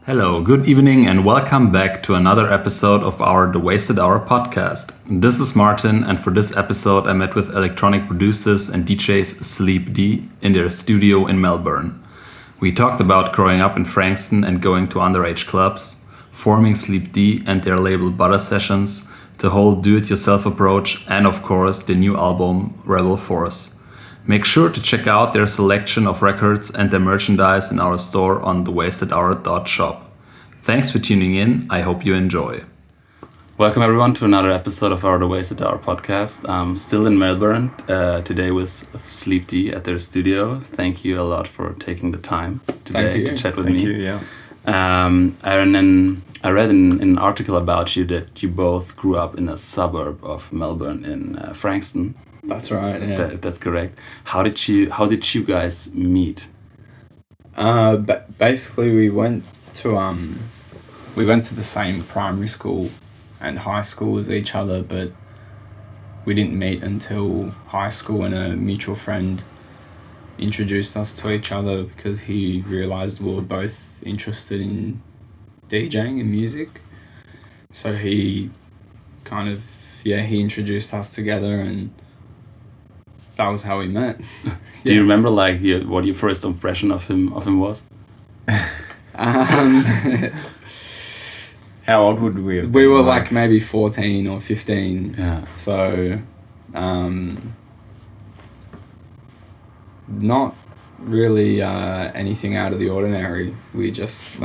Hello, good evening, and welcome back to another episode of our The Wasted Hour podcast. This is Martin, and for this episode, I met with electronic producers and DJs Sleep D in their studio in Melbourne. We talked about growing up in Frankston and going to underage clubs, forming Sleep D and their label Butter Sessions, the whole do-it-yourself approach, and of course, the new album Rebel Force. Make sure to check out their selection of records and their merchandise in our store on thewastedhour.shop. Thanks for tuning in. I hope you enjoy. Welcome everyone to another episode of our The Wasted Hour podcast. I'm still in Melbourne today with Sleep D at their studio. Thank you a lot for taking the time today to chat with me. Thank you, yeah. I read in an article about you that you both grew up in a suburb of Melbourne in Frankston. That's right. Yeah. That's correct. How did you guys meet? Basically, we went to the same primary school and high school as each other, but we didn't meet until high school, and a mutual friend introduced us to each other because he realized we were both interested in DJing and music. So he he introduced us together, and that was how we met. Do you remember what your first impression of him was? How old would we have been? We were like maybe 14 or 15. Yeah. So, not really anything out of the ordinary. We just,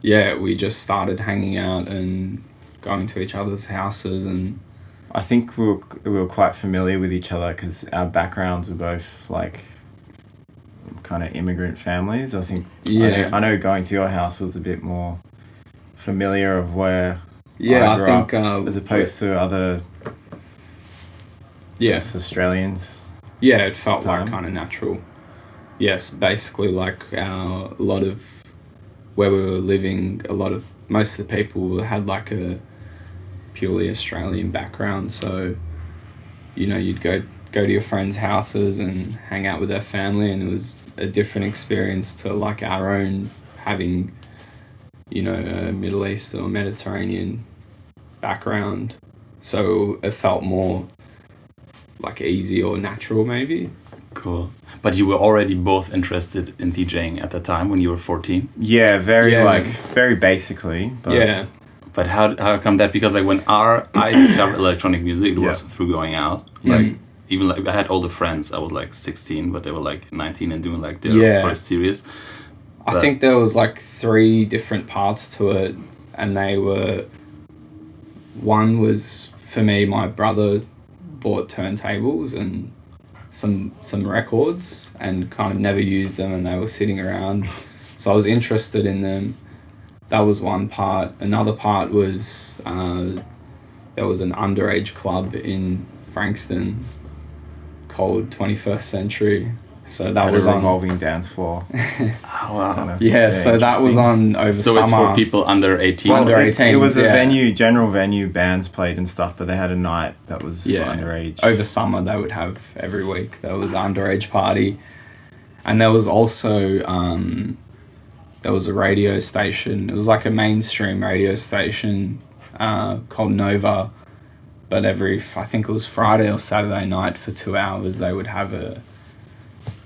we just started hanging out and going to each other's houses, and I think we were quite familiar with each other because our backgrounds were both like kind of immigrant families. I think I know going to your house was a bit more familiar of where I grew up as opposed to other Australians. Yeah, it felt like kind of natural. Yes, basically like a lot of where we were living, most of the people had like a purely Australian background, so you'd go to your friends' houses and hang out with their family, and it was a different experience to like our own having a Middle East or Mediterranean background, so it felt more like easy or natural maybe. Cool. But you were already both interested in DJing at the time when you were 14? Yeah, very basically. But yeah. But how come that? Because like when I discovered electronic music, it was through going out. Like even like I had older friends. I was like 16, but they were like 19 and doing like their first series. I think there was like 3 different parts to it, and one was for me. My brother bought turntables and some records, and kind of never used them, and they were sitting around, so I was interested in them. That was one part. Another part was there was an underage club in Frankston called 21st Century. So that was on a revolving dance floor. Oh, wow. So that was on over summer. So it's for people under 18? Under 18. It was a general venue, bands played and stuff, but they had a night that was for underage. Over summer they would have every week. There was an underage party. And there was also there was a radio station. It was like a mainstream radio station called Nova. But I think it was Friday or Saturday night for 2 hours, they would have a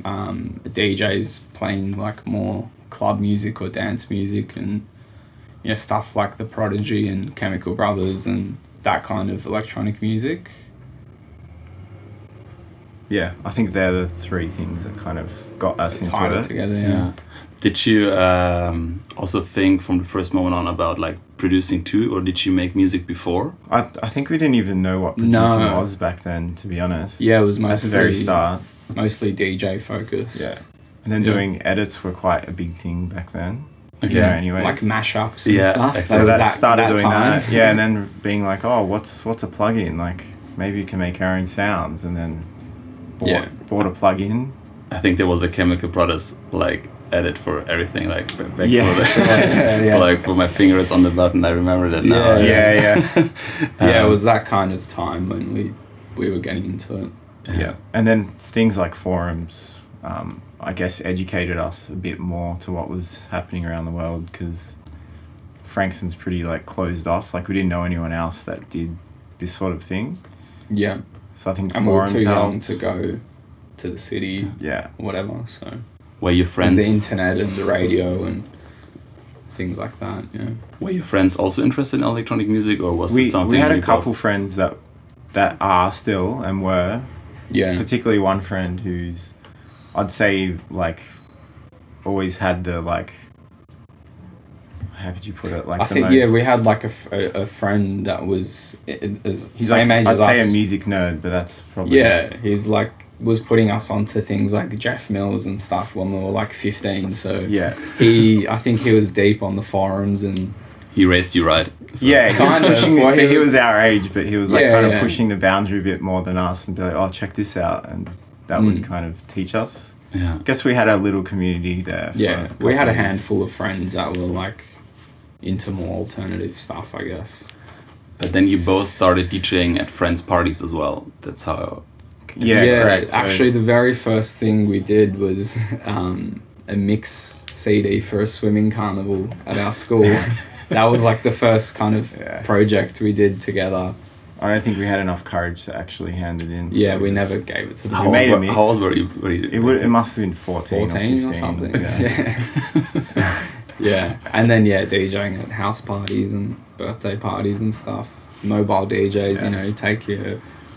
DJs playing like more club music or dance music, and stuff like The Prodigy and Chemical Brothers and that kind of electronic music. Yeah, I think they're the 3 things that kind of got us into it together. Yeah. Did you also think from the first moment on about like producing too, or did you make music before? I think we didn't even know what producing was back then, to be honest. Yeah, it was mostly at the very start. Mostly DJ focused. Yeah, and then doing edits were quite a big thing back then. Okay. Anyways, like mashups and stuff. Exactly. So that started doing that. Yeah, and then being like, oh, what's a plugin? Like maybe you can make our own sounds, and then bought a plugin. I think there was a Chemical Brothers like edit for everything, like back for my fingers on the button. I remember that now. It was that kind of time when we were getting into it. And then things like forums I guess, educated us a bit more to what was happening around the world, because Frankston's pretty like closed off. Like, we didn't know anyone else that did this sort of thing. Yeah. So I think and we were forums too young helped. to go to the city. Yeah. Or whatever. So Were your friends? the internet and the radio and things like that. Yeah. Were your friends also interested in electronic music, or was this something we had a you couple both- friends that are still and were, Yeah. particularly one friend who's, I'd say, like, always had the, like, how could you put it, like, I think we had like a friend that was he's same like, age I'd as say us. a music nerd, but that's probably He's like was putting us onto things like Jeff Mills and stuff when we were like 15. So yeah. I think he was deep on the forums and He raised you right. So. Yeah, he was Kind of. pushing. Well, He was our age, but he was like kind of Yeah. pushing the boundary a bit more than us, and be like, "Oh, check this out," and that would kind of teach us. Yeah. I guess we had our little community there. For yeah, couple we had a years. handful of friends that were like into more alternative stuff, I guess. But then you both started DJing at friends' parties as well. That's how. Yeah, correct. So- Actually, the very first thing we did was a mix CD for a swimming carnival at our school. That was like the first kind of project we did together. I don't think we had enough courage to actually hand it in. Yeah, so we just- never gave it to the How, We made a old, mix. how old were you? It must have been 14 14 or or 15. something. Yeah. Yeah. Yeah, and then DJing at house parties and birthday parties and stuff. Mobile DJs, Yeah. take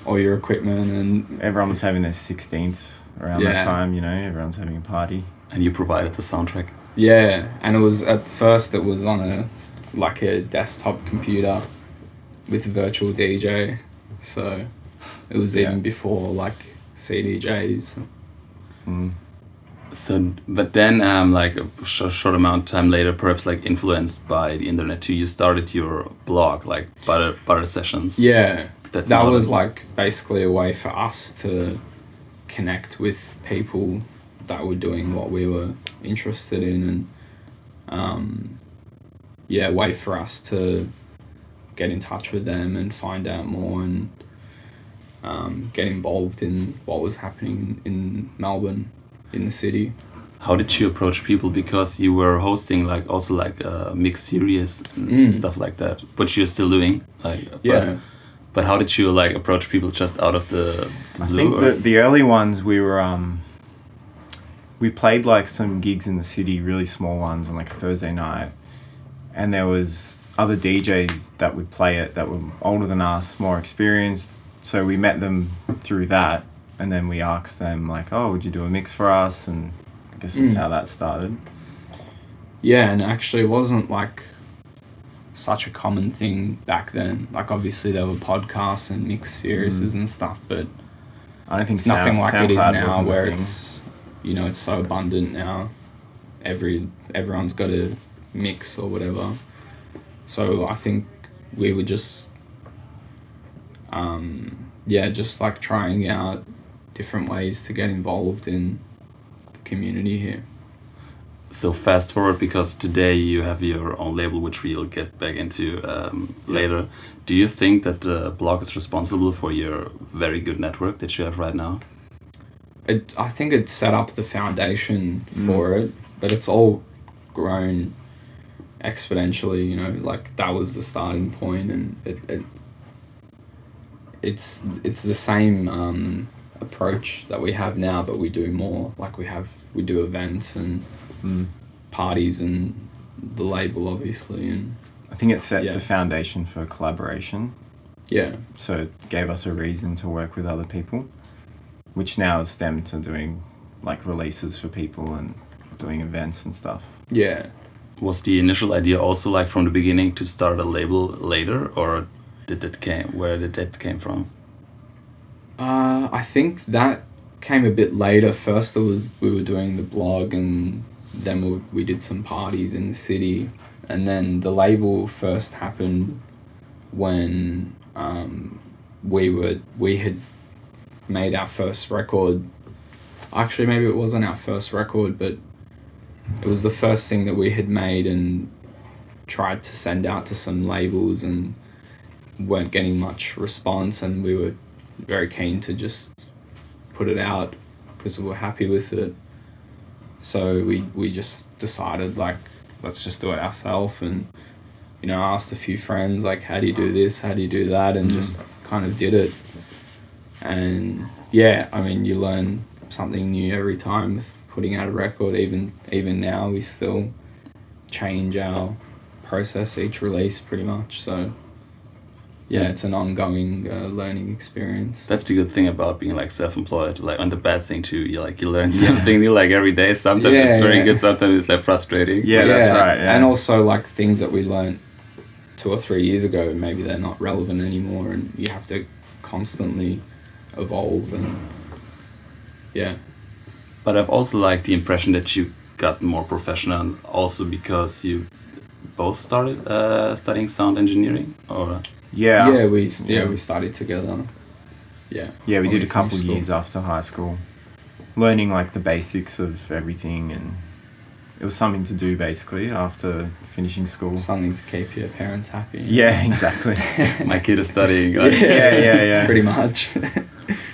all your equipment and Everyone was having their 16th around that time. Everyone's having a party. And you provided the soundtrack. yeah, and it was at first it was on a desktop computer with a virtual DJ, so it was even before like CDJs. Mm. So, but then, like a short amount of time later, perhaps like influenced by the internet too, you started your blog, like Butter Sessions. Yeah, That's that not was a- like basically a way for us to connect with people that were doing what we were interested in, and a way for us to get in touch with them and find out more and get involved in what was happening in Melbourne, in the city. How did you approach people? Because you were hosting like a mixed series and stuff like that, which you're still doing. But how did you like approach people just out of the I blue? think or- the early ones we were we played like some gigs in the city, really small ones on like a Thursday night, and there was other DJs that would play it that were older than us, more experienced. So we met them through that, and then we asked them like, "Oh, would you do a mix for us?" And I guess that's how that started. Yeah, and actually it wasn't like such a common thing back then. Like obviously there were podcasts and mixed series and stuff, but I don't think it's nothing like it is SoundCloud now wasn't a where thing. it's it's so abundant now. Everyone's got a mix or whatever. So I think we were just just like trying out different ways to get involved in the community here. So fast forward, because today you have your own label, which we'll get back into later. Do you think that the blog is responsible for your very good network that you have right now? I think it set up the foundation for it, but it's all grown exponentially. Like that was the starting point, and it's the same approach that we have now, but we do more. Like we do events and parties and the label, obviously, and I think it set the foundation for collaboration. yeah. So it gave us a reason to work with other people, which now has stemmed to doing like releases for people and doing events and stuff. Yeah. Was the initial idea also like from the beginning to start a label later, or where did that came from? I think that came a bit later. First we were doing the blog, and then we did some parties in the city, and then the label first happened when we had made our first record. Actually, maybe it wasn't our first record, but it was the first thing that we had made and tried to send out to some labels and weren't getting much response, and we were very keen to just put it out because we were happy with it. So we just decided, like, let's just do it ourselves. And, you know, I asked a few friends, like, how do you do this? How do you do that? And just kind of did it. And yeah, I mean, you learn something new every time with putting out a record. Even now, we still change our process each release pretty much. So yeah, it's an ongoing learning experience. That's the good thing about being like self-employed. Like, and the bad thing too, you learn something new like every day. Sometimes it's very good, sometimes it's like frustrating. Yeah, that's right. Yeah. And also, like, things that we learned 2 or 3 years ago, maybe they're not relevant anymore, and you have to constantly evolve. And yeah. But I've also liked the impression that you got more professional, also because you both started studying sound engineering, or we studied together. Yeah, we did a couple years after high school, learning like the basics of everything, and it was something to do basically after finishing school. Something to keep your parents happy. Yeah, exactly. My kid is studying. Yeah. Pretty much.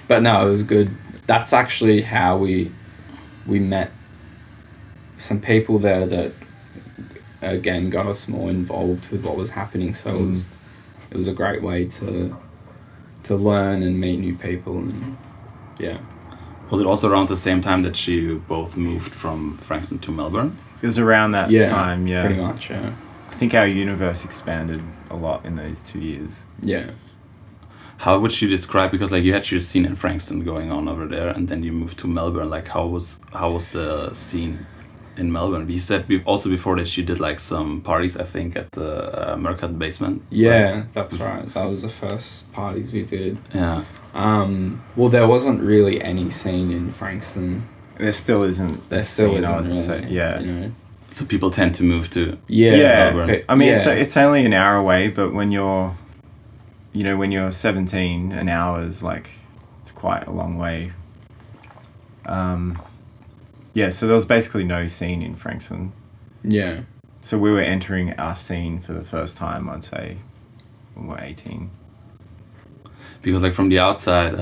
But no, it was good. That's actually how we met some people there that, again, got us more involved with what was happening. So it was a great way to learn and meet new people. And yeah. Was it also around the same time that you both moved from Frankston to Melbourne? It was around that time, yeah. Pretty much, yeah. I think our universe expanded a lot in those 2 years. Yeah. How would you describe, because like you had your scene in Frankston going on over there, and then you moved to Melbourne, like how was the scene in Melbourne? You said also before that you did like some parties, I think, at the Mercat basement. Yeah, that's right. That was the first parties we did. Yeah. Well, there wasn't really any scene in Frankston. There still isn't. There still isn't really. Say, yeah. You know. So people tend to move to Melbourne. I mean, it's only an hour away, but when you're 17, an hour is like, it's quite a long way. So there was basically no scene in Frankston. Yeah. So we were entering our scene for the first time, I'd say, when we were 18. Because like from the outside,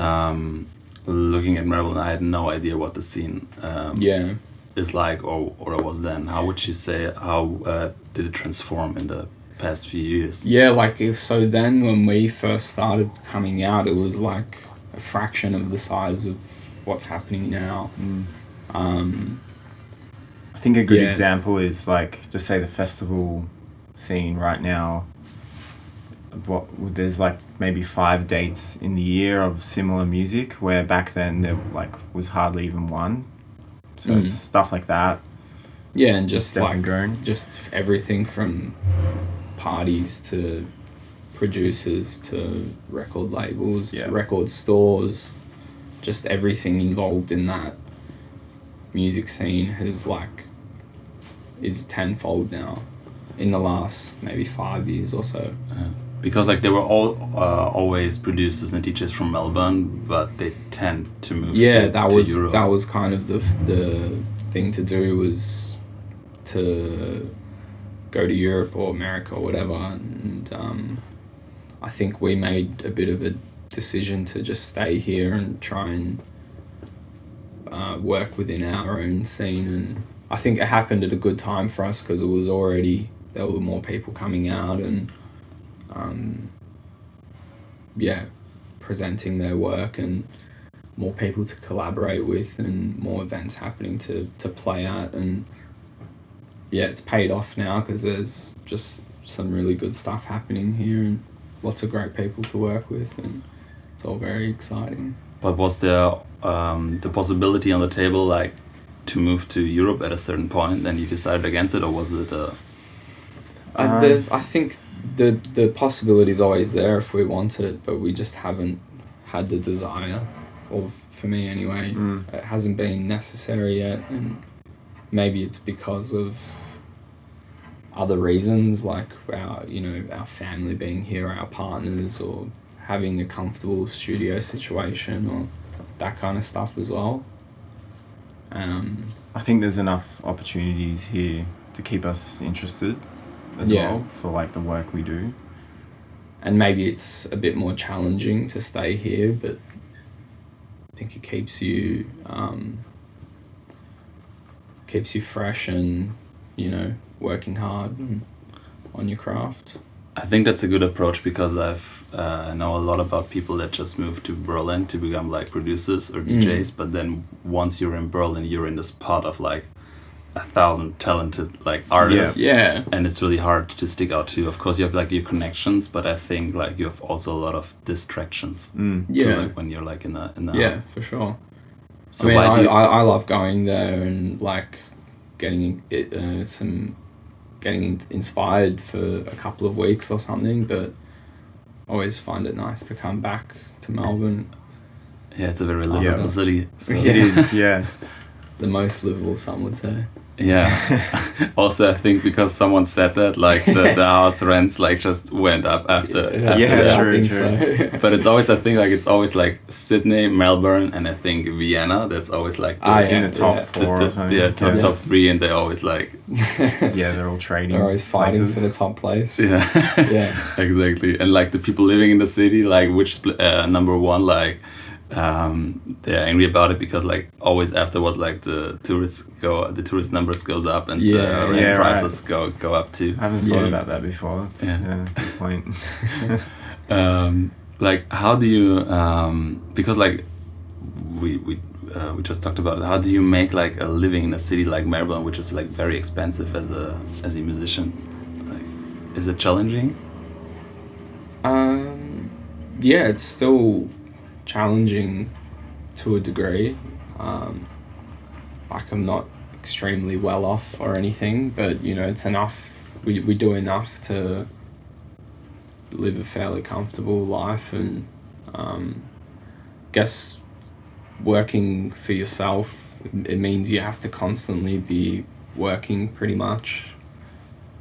looking at Melbourne, I had no idea what the scene is like or was then. How would you say, how did it transform in the past few years? Yeah, like so then when we first started coming out, it was like a fraction of the size of what's happening now. I think a good example is like, just say the festival scene right now. There's like maybe 5 dates in the year of similar music, where back then there like was hardly even one. So it's stuff like that. Yeah, and just like grown. Just everything from parties to producers to record labels, to record stores, just everything involved in that music scene is tenfold now in the last maybe 5 years or so. Because like they were all always producers and DJs from Melbourne, but they tend to move to Europe. That was kind of the thing to do, was to go to Europe or America or whatever. And I think we made a bit of a decision to just stay here and try and work within our own scene. And I think it happened at a good time for us, because it was already, there were more people coming out and presenting their work, and more people to collaborate with, and more events happening to play at. And it's paid off now, because there's just some really good stuff happening here and lots of great people to work with, and it's all very exciting. But was there the possibility on the table, like, to move to Europe at a certain point, then you decided against it, or was it I think the possibility is always there if we want it, but we just haven't had the desire, or for me anyway, it hasn't been necessary yet. And maybe it's because of other reasons, like our family being here, our partners, or having a comfortable studio situation, or that kind of stuff as well. I think there's enough opportunities here to keep us interested as well, for like the work we do. And maybe it's a bit more challenging to stay here, but I think it keeps you fresh and, you know, working hard on your craft. I think that's a good approach because I know a lot about people that just move to Berlin to become like producers or DJs, but then once you're in Berlin, you're in this pot of like 1,000 talented like artists, and it's really hard to stick out too. Of course, you have like your connections, but I think like you have also a lot of distractions. So, like when you're like in the for sure. So I mean, I love going there and like getting inspired for a couple of weeks or something, but always find it nice to come back to Melbourne. Yeah, it's a very livable city. So. It is, yeah. The most livable, some would say. Yeah. Also, I think because someone said that, like the house rents like just went up after that. True. So. But it's always, I think, like it's always like Sydney, Melbourne, and I think Vienna. That's always like in the top four or something. Yeah, top three, and they always like. They're all trading. They're always fighting places. for the top place. Yeah. Exactly. And like the people living in the city, like which number one, like. They're angry about it because like always afterwards like the tourist numbers goes up and rent prices go up too. I haven't thought about that before. That's good point. Like how do you because like we just talked about it, how do you make like a living in a city like Melbourne, which is like very expensive as a musician? Like, is it challenging? Yeah, it's still challenging to a degree. Like I'm not extremely well off or anything, but you know, it's enough. We do enough to live a fairly comfortable life, and guess working for yourself, it means you have to constantly be working pretty much,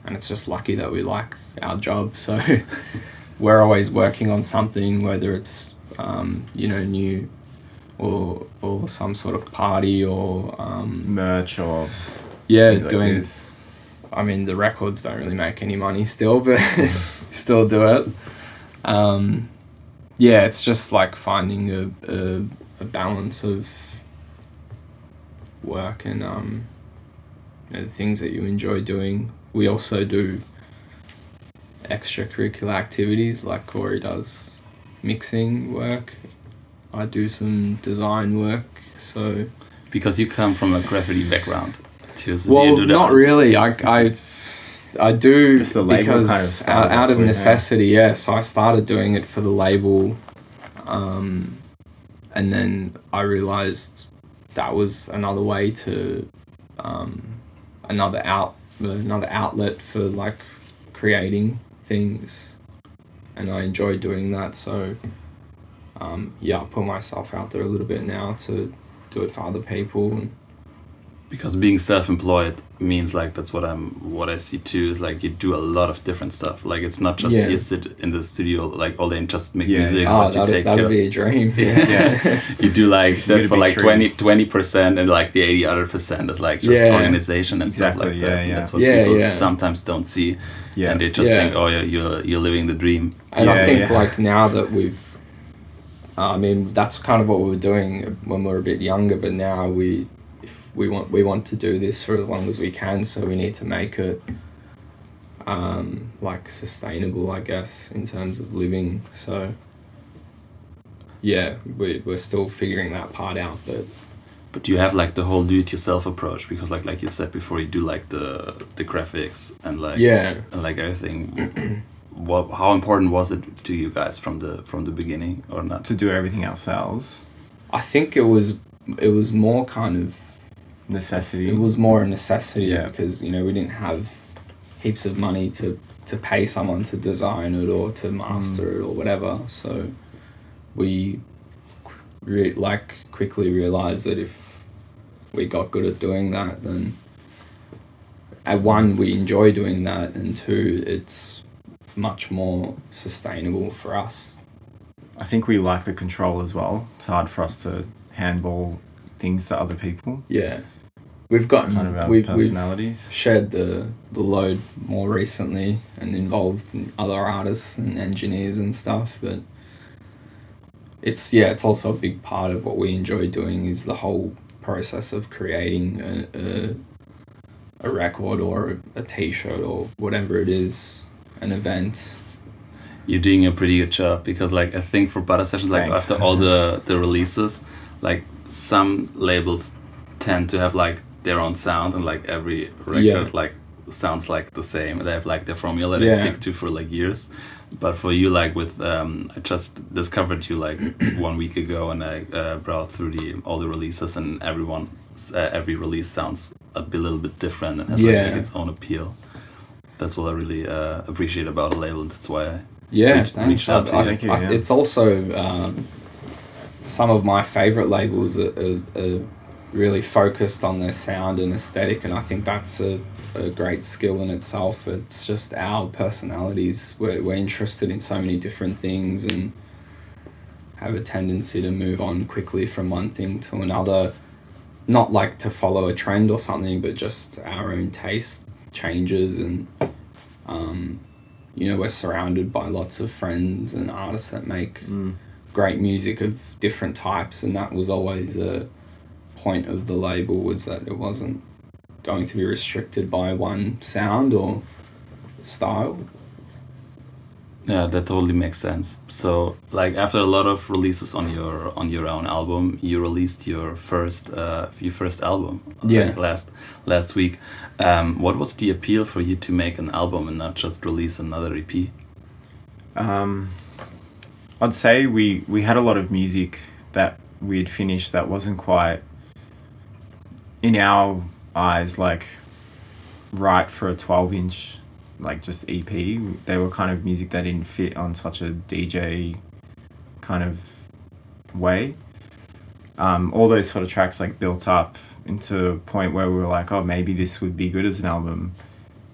and it's just lucky that we like our job, so we're always working on something, whether it's you know, new or some sort of party or merch or doing this. I mean, the records don't really make any money still, but still do it. It's just like finding a balance of work and you know, the things that you enjoy doing. We also do extracurricular activities, like Corey does mixing work. I do some design work, so... Because you come from a graffiti background, too, so well, do you do that? Not really. I do because kind of out of necessity, so I started doing it for the label, and then I realized that was another way to, another outlet for like creating things, and I enjoy doing that. So I put myself out there a little bit now to do it for other people. Because being self-employed means like that's what I see too, is like you do a lot of different stuff. Like it's not just you sit in the studio like all day and just make music, but you take that'd be a dream. You do like that for like 20% and like the 80% is like just organization and stuff like that. And that's what people sometimes don't see, and they just think, oh yeah, you're living the dream. And I think like now that we've, I mean, that's kind of what we were doing when we were a bit younger, but now we want to do this for as long as we can, so we need to make it like sustainable, I guess, in terms of living. So we're still figuring that part out, but do you have like the whole do-it-yourself approach? Because like you said before, you do like the graphics and like and like everything. How important was it to you guys from the beginning, or not? To do everything ourselves? I think it was more kind of necessity. It was more a necessity because, you know, we didn't have heaps of money to pay someone to design it or to master it or whatever. So we quickly realized that if we got good at doing that, then one, we enjoy doing that, and two, it's much more sustainable for us. I think we like the control as well. It's hard for us to handball things to other people. Yeah. We've gotten kind of our personalities. We've shared the load more recently and involved in other artists and engineers and stuff, but it's also a big part of what we enjoy doing is the whole process of creating a record or a t-shirt or whatever it is, an event. You're doing a pretty good job, because like I think for Butter Sessions, like Thanks. after all the releases, like some labels tend to have like their own sound, and like every record like sounds like the same. They have like their formula they stick to for like years. But for you, like with I just discovered you like 1 week ago, and I browsed through all the releases, and every release sounds a little bit different and has like its own appeal. That's what I really appreciate about a label. That's why I reached out to you. Thank you. It's also some of my favorite labels are really focused on their sound and aesthetic, and I think that's a great skill in itself. It's just our personalities. We're interested in so many different things and have a tendency to move on quickly from one thing to another, not like to follow a trend or something, but just our own taste changes. And we're surrounded by lots of friends and artists that make great music of different types, and that was always a point of the label, was that it wasn't going to be restricted by one sound or style. Yeah, that totally makes sense. So like after a lot of releases on your own album, you released your first album like last week. What was the appeal for you to make an album and not just release another EP? I'd say we had a lot of music that we'd finished that wasn't quite, in our eyes, like right for a 12-inch like just EP. They were kind of music that didn't fit on such a DJ kind of way. All those sort of tracks like built up into a point where we were like, oh, maybe this would be good as an album.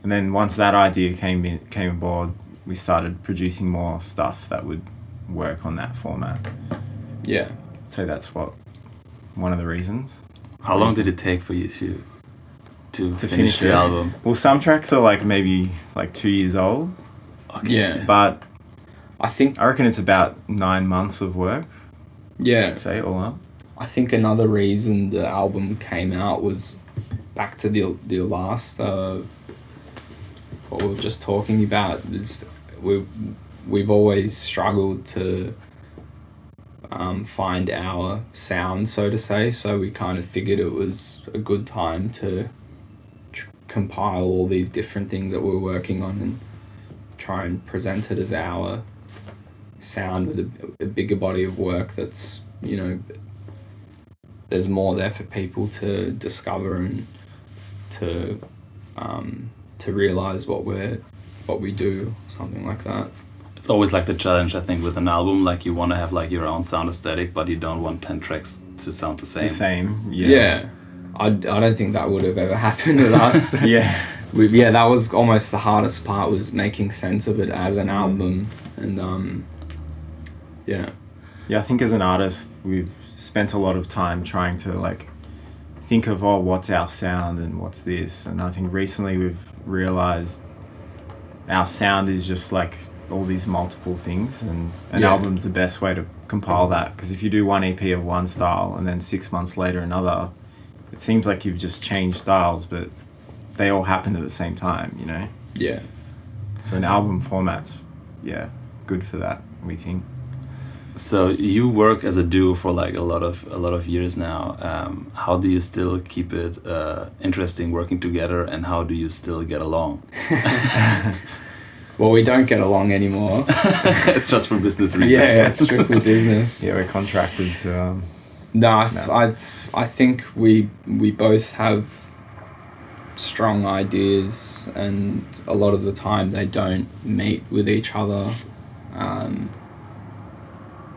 And then once that idea came aboard, we started producing more stuff that would work on that format. Yeah. So that's one of the reasons. How long did it take for you to finish the album? Well, some tracks are like maybe like 2 years old. Okay. Yeah. But I reckon it's about 9 months of work. Yeah. I'd say all up. I think another reason the album came out was back to the last what we were just talking about, is we've always struggled to find our sound, so to say. So we kind of figured it was a good time to compile all these different things that we're working on and try and present it as our sound with a bigger body of work that's, there's more there for people to discover and to realize what we do, something like that. It's always like the challenge, I think, with an album. Like you want to have like your own sound aesthetic, but you don't want 10 tracks to sound the same. Yeah. I don't think that would have ever happened with us. Yeah. That was almost the hardest part, was making sense of it as an album. And yeah, I think as an artist we've spent a lot of time trying to like think of, what's our sound and what's this, and I think recently we've realized our sound is just like all these multiple things, and an album's the best way to compile that, because if you do one EP of one style and then 6 months later another, it seems like you've just changed styles, but they all happened at the same time, Yeah. So an album format's good for that, we think. So you work as a duo for like a lot of years now. How do you still keep it interesting working together, and how do you still get along? Well, we don't get along anymore. It's just for business reasons. Yeah, it's strictly business. Yeah, we're contracted to. I think we both have strong ideas, and a lot of the time they don't meet with each other.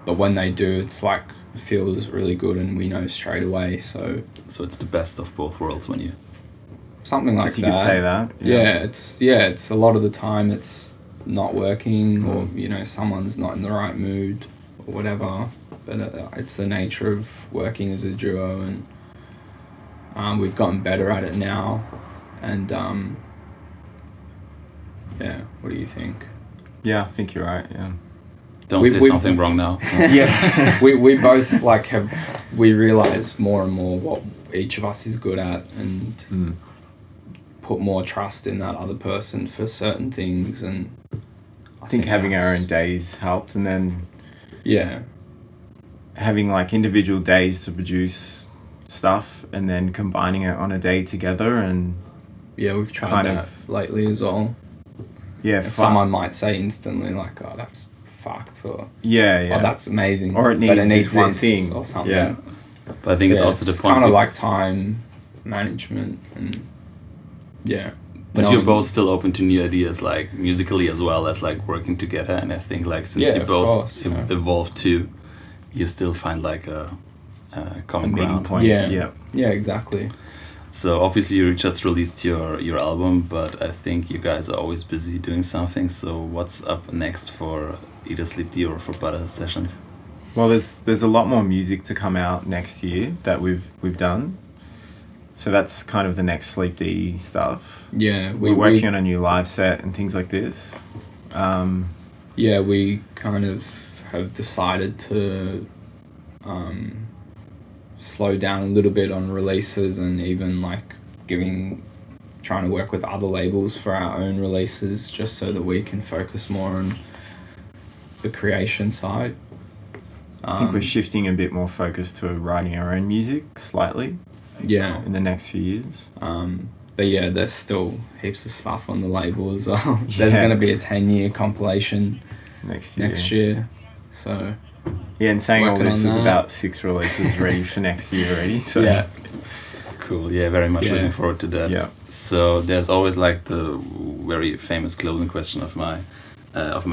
But when they do, it's like, it feels really good, and we know straight away. So it's the best of both worlds when you. Something like that. You could say that. Yeah. It's a lot of the time it's not working, or someone's not in the right mood or whatever. But it's the nature of working as a duo, and we've gotten better at it now. And what do you think? Yeah, I think you're right. Yeah. Don't say something wrong now. So. Yeah, we both like we realize more and more what each of us is good at, and put more trust in that other person for certain things. And I think having our own days helped, and then having like individual days to produce stuff, and then combining it on a day together. And we've tried that lately as well. Yeah, someone might say instantly like, "Oh, that's fucked," or "Oh, that's amazing," or it needs this one thing or something. Yeah, but I think it's also the point. Kind of like time management, and But you're both still open to new ideas, like musically as well as like working together. And I think like since you both evolved too, you still find like a common ground. Point. Yeah, exactly. So obviously you just released your album, but I think you guys are always busy doing something. So what's up next for either Sleep D or for Butter Sessions? Well, there's a lot more music to come out next year that we've done. So that's kind of the next Sleep D stuff. Yeah, we're working on a new live set and things like this. We kind of have decided to slow down a little bit on releases, and even like trying to work with other labels for our own releases, just so that we can focus more on the creation side. I think we're shifting a bit more focus to writing our own music slightly. In the next few years. But there's still heaps of stuff on the label as well. There's going to be a 10-year compilation next year. So and saying all this, there's about 6 releases ready for next year already. So cool. Yeah, very much looking forward to that. Yeah. So there's always like the very famous closing question of my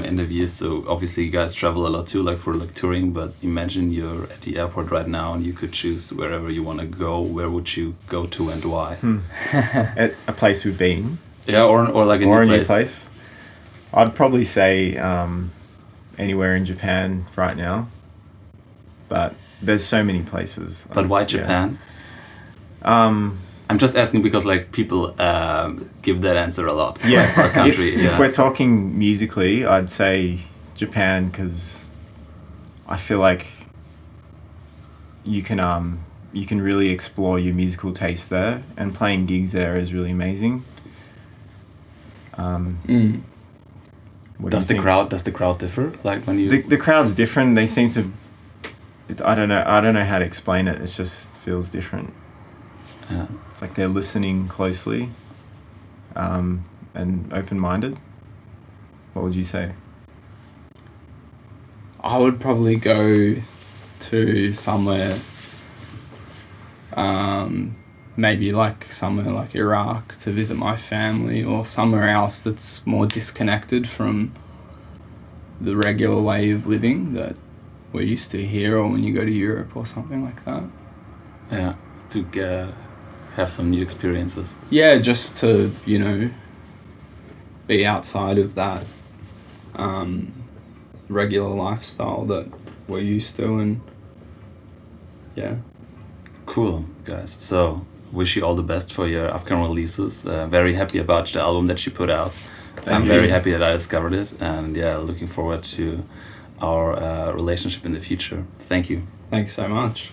interviews. So obviously you guys travel a lot too, like for like touring, but imagine you're at the airport right now and you could choose wherever you want to go. Where would you go to and why? At a place we've been. Yeah, or like a new place. I'd probably say anywhere in Japan right now, but there's so many places. But why Japan? I'm just asking because like people give that answer a lot. For our country. If we're talking musically, I'd say Japan, because I feel like you can really explore your musical taste there, and playing gigs there is really amazing. Does the crowd differ? Like when you the crowd's different. They seem to. I don't know how to explain it. It just feels different. It's like they're listening closely, and open-minded. What would you say? I would probably go to somewhere, maybe like somewhere like Iraq to visit my family, or somewhere else that's more disconnected from the regular way of living that we're used to here, or when you go to Europe or something like that. Yeah, to have some new experiences. Yeah, just to, be outside of that regular lifestyle that we're used to, and Cool, guys. So wish you all the best for your upcoming releases. Very happy about the album that you put out. I'm very happy that I discovered it, and looking forward to our relationship in the future. Thank you. Thanks so much.